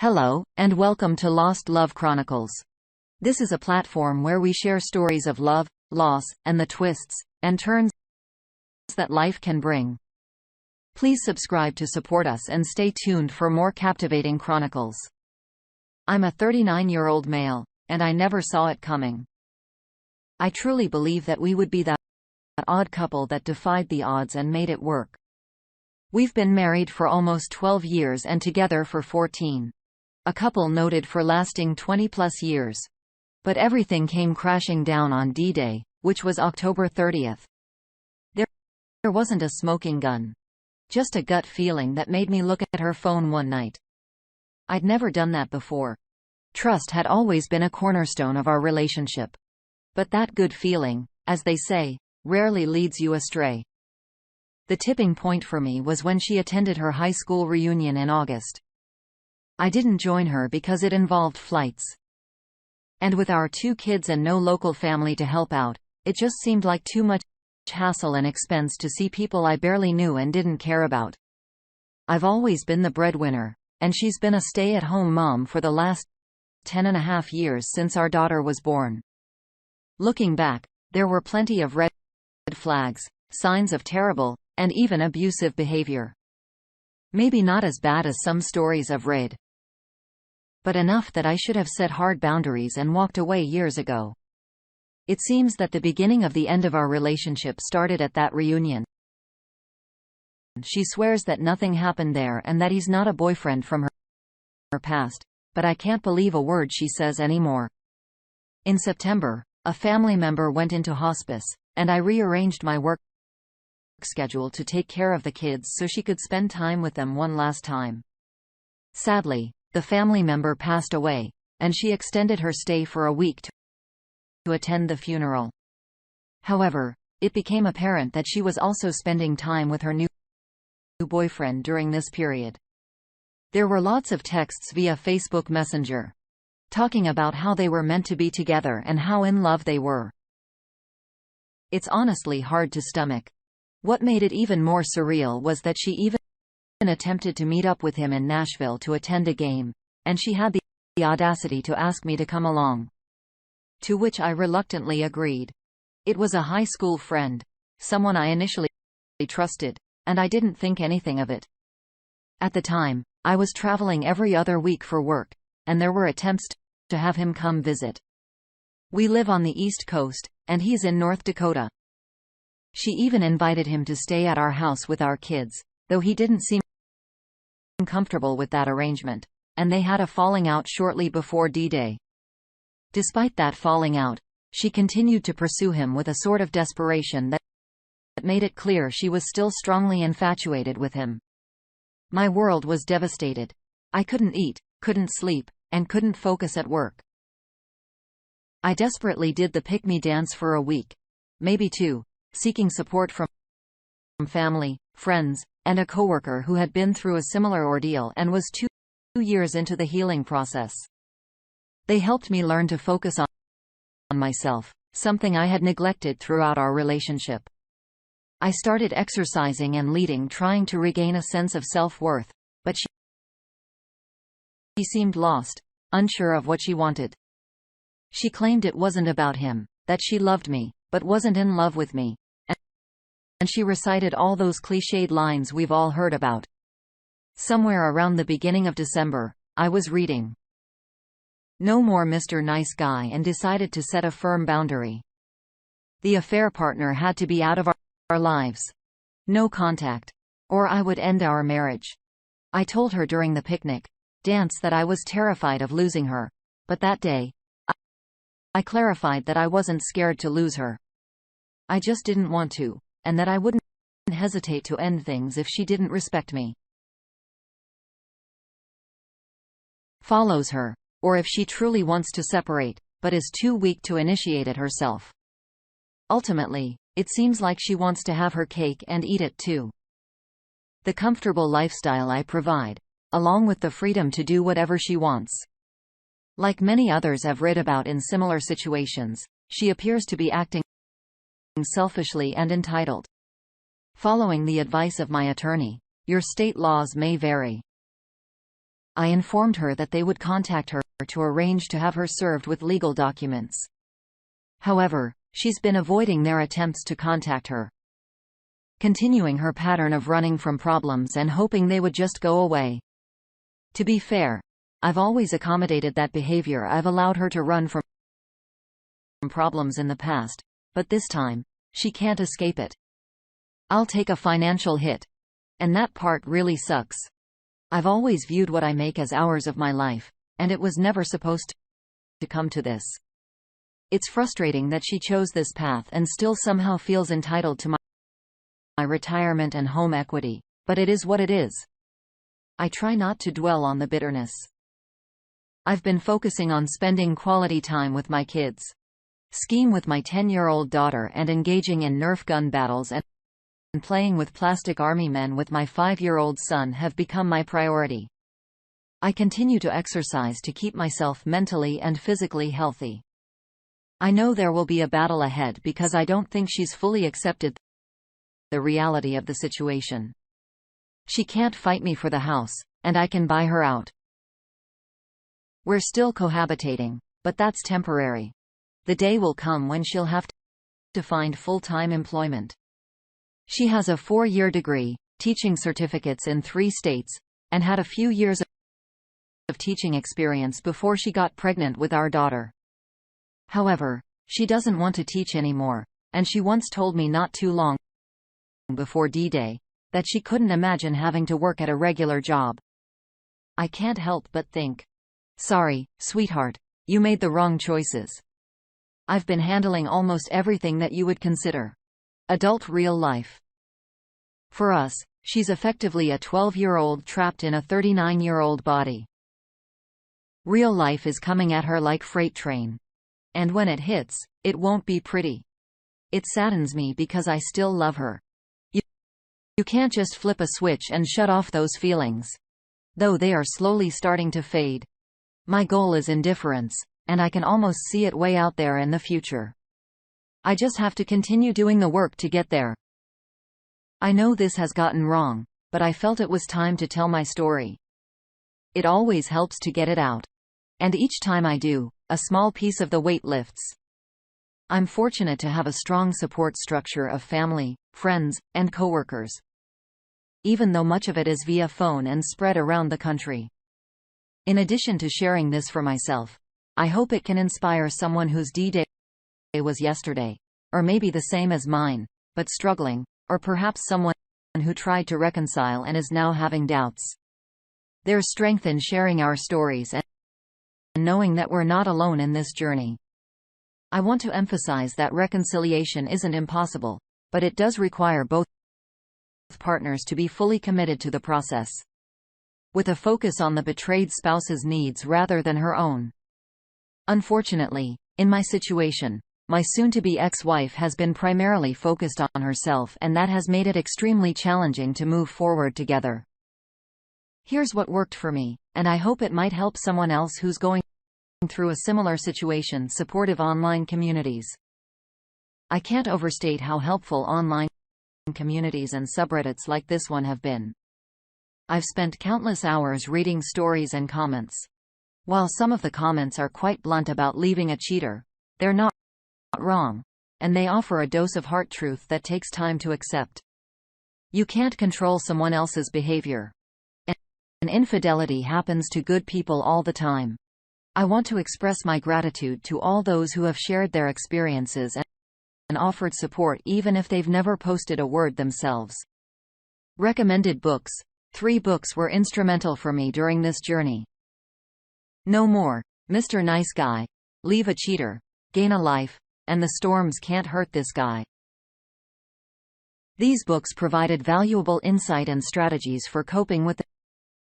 Hello, and welcome to Lost Love Chronicles. This is a platform where we share stories of love, loss, and the twists and turns that life can bring. Please subscribe to support us and stay tuned for more captivating chronicles. I'm a 39-year-old male, and I never saw it coming. I truly believe that we would be that odd couple that defied the odds and made it work. We've been married for almost 12 years and together for 14. A couple noted for lasting 20-plus years. But everything came crashing down on D-Day, which was October 30th. There wasn't a smoking gun. Just a gut feeling that made me look at her phone one night. I'd never done that before. Trust had always been a cornerstone of our relationship. But that good feeling, as they say, rarely leads you astray. The tipping point for me was when she attended her high school reunion in August. I didn't join her because it involved flights. And with our 2 kids and no local family to help out, it just seemed like too much hassle and expense to see people I barely knew and didn't care about. I've always been the breadwinner, and she's been a stay-at-home mom for the last 10.5 years since our daughter was born. Looking back, there were plenty of red flags, signs of terrible, and even abusive behavior. Maybe not as bad as some stories I've read, but enough that I should have set hard boundaries and walked away years ago. It seems that the beginning of the end of our relationship started at that reunion. She swears that nothing happened there and that he's not a boyfriend from her past, but I can't believe a word she says anymore. In September, a family member went into hospice, and I rearranged my work schedule to take care of the kids so she could spend time with them one last time. Sadly, the family member passed away, and she extended her stay for a week to attend the funeral. However, it became apparent that she was also spending time with her new boyfriend during this period. There were lots of texts via Facebook Messenger, talking about how they were meant to be together and how in love they were. It's honestly hard to stomach. What made it even more surreal was that she even attempted to meet up with him in Nashville to attend a game, and she had the audacity to ask me to come along. To which I reluctantly agreed. It was a high school friend, someone I initially trusted, and I didn't think anything of it. At the time, I was traveling every other week for work, and there were attempts to have him come visit. We live on the East Coast, and he's in North Dakota. She even invited him to stay at our house with our kids, though he didn't seem comfortable with that arrangement, and they had a falling out shortly before D-Day. Despite that falling out, she continued to pursue him with a sort of desperation that made it clear she was still strongly infatuated with him. My world was devastated. I couldn't eat, couldn't sleep, and couldn't focus at work. I desperately did the pick-me dance for a week, maybe 2, seeking support from family, friends, and a coworker who had been through a similar ordeal and was 2 years into the healing process. They helped me learn to focus on myself, something I had neglected throughout our relationship. I started exercising and leading, trying to regain a sense of self-worth, but she seemed lost, unsure of what she wanted. She claimed it wasn't about him, that she loved me, but wasn't in love with me. And she recited all those cliched lines we've all heard about. Somewhere around the beginning of December, I was reading No More Mr. Nice Guy and decided to set a firm boundary. The affair partner had to be out of our lives. No contact, or I would end our marriage. I told her during the picnic dance that I was terrified of losing her, but that day, I clarified that I wasn't scared to lose her. I just didn't want to, and that I wouldn't hesitate to end things if she didn't respect me. Follows her, or if she truly wants to separate, but is too weak to initiate it herself. Ultimately, it seems like she wants to have her cake and eat it too. The comfortable lifestyle I provide, along with the freedom to do whatever she wants. Like many others I've read about in similar situations, she appears to be acting selfishly and entitled. Following the advice of my attorney, your state laws may vary. I informed her that they would contact her to arrange to have her served with legal documents. However, she's been avoiding their attempts to contact her, continuing her pattern of running from problems and hoping they would just go away. To be fair, I've always accommodated that behavior. I've allowed her to run from problems in the past, but this time, she can't escape it. I'll take a financial hit. And that part really sucks. I've always viewed what I make as hours of my life, and it was never supposed to come to this. It's frustrating that she chose this path and still somehow feels entitled to my retirement and home equity, but it is what it is. I try not to dwell on the bitterness. I've been focusing on spending quality time with my kids. Skiing with my 10-year-old daughter and engaging in Nerf gun battles and playing with plastic army men with my 5-year-old son have become my priority. I continue to exercise to keep myself mentally and physically healthy. I know there will be a battle ahead because I don't think she's fully accepted the reality of the situation. She can't fight me for the house, and I can buy her out. We're still cohabitating, but that's temporary. The day will come when she'll have to find full-time employment. She has a 4-year degree, teaching certificates in 3 states, and had a few years of teaching experience before she got pregnant with our daughter. However, she doesn't want to teach anymore, and she once told me not too long before D-Day that she couldn't imagine having to work at a regular job. I can't help but think, sorry, sweetheart, you made the wrong choices. I've been handling almost everything that you would consider adult real life. For us, she's effectively a 12-year-old trapped in a 39-year-old body. Real life is coming at her like freight train. And when it hits, it won't be pretty. It saddens me because I still love her. You can't just flip a switch and shut off those feelings. Though they are slowly starting to fade. My goal is indifference, and I can almost see it way out there in the future. I just have to continue doing the work to get there. I know this has gotten wrong, but I felt it was time to tell my story. It always helps to get it out. And each time I do, a small piece of the weight lifts. I'm fortunate to have a strong support structure of family, friends, and coworkers. Even though much of it is via phone and spread around the country. In addition to sharing this for myself, I hope it can inspire someone whose D-Day was yesterday, or maybe the same as mine, but struggling, or perhaps someone who tried to reconcile and is now having doubts. There's strength in sharing our stories and knowing that we're not alone in this journey. I want to emphasize that reconciliation isn't impossible, but it does require both partners to be fully committed to the process, with a focus on the betrayed spouse's needs rather than her own. Unfortunately, in my situation, my soon-to-be ex-wife has been primarily focused on herself, and that has made it extremely challenging to move forward together. Here's what worked for me, and I hope it might help someone else who's going through a similar situation. Supportive online communities. I can't overstate how helpful online communities and subreddits like this one have been. I've spent countless hours reading stories and comments. While some of the comments are quite blunt about leaving a cheater, they're not wrong, and they offer a dose of heart truth that takes time to accept. You can't control someone else's behavior. And infidelity happens to good people all the time. I want to express my gratitude to all those who have shared their experiences and offered support even if they've never posted a word themselves. Recommended books. 3 books were instrumental for me during this journey. No More, Mr. Nice Guy, Leave a Cheater, Gain a Life, and The Storms Can't Hurt This Guy. These books provided valuable insight and strategies for coping with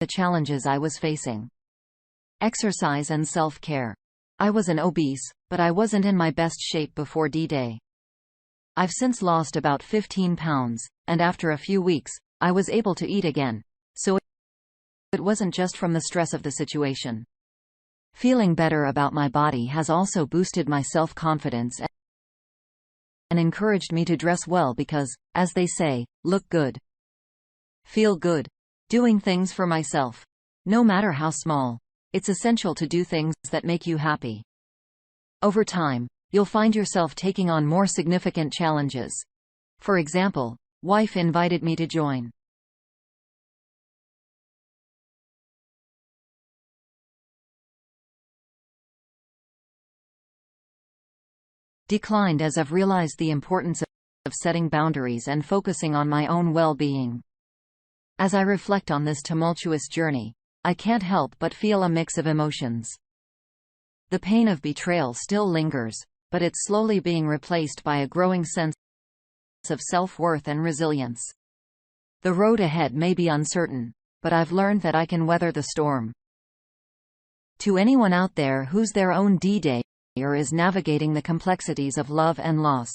the challenges I was facing. Exercise and self-care. I wasn't obese, but I wasn't in my best shape before D-Day. I've since lost about 15 pounds, and after a few weeks, I was able to eat again, so it wasn't just from the stress of the situation. Feeling better about my body has also boosted my self-confidence and encouraged me to dress well because, as they say, look good. Feel good. Doing things for myself. No matter how small, it's essential to do things that make you happy. Over time, you'll find yourself taking on more significant challenges. For example, wife invited me to join. Declined as I've realized the importance of setting boundaries and focusing on my own well-being. As I reflect on this tumultuous journey, I can't help but feel a mix of emotions. The pain of betrayal still lingers, but it's slowly being replaced by a growing sense of self-worth and resilience. The road ahead may be uncertain, but I've learned that I can weather the storm. To anyone out there who's their own D-Day or is navigating the complexities of love and loss,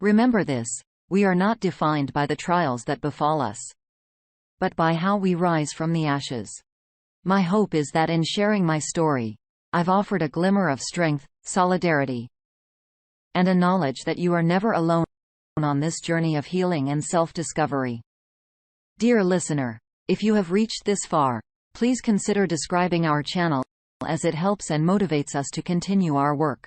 remember this: we are not defined by the trials that befall us, but by how we rise from the ashes. My hope is that in sharing my story, I've offered a glimmer of strength, solidarity, and a knowledge that you are never alone on this journey of healing and self-discovery. Dear listener, if you have reached this far, please consider subscribing our channel, as it helps and motivates us to continue our work.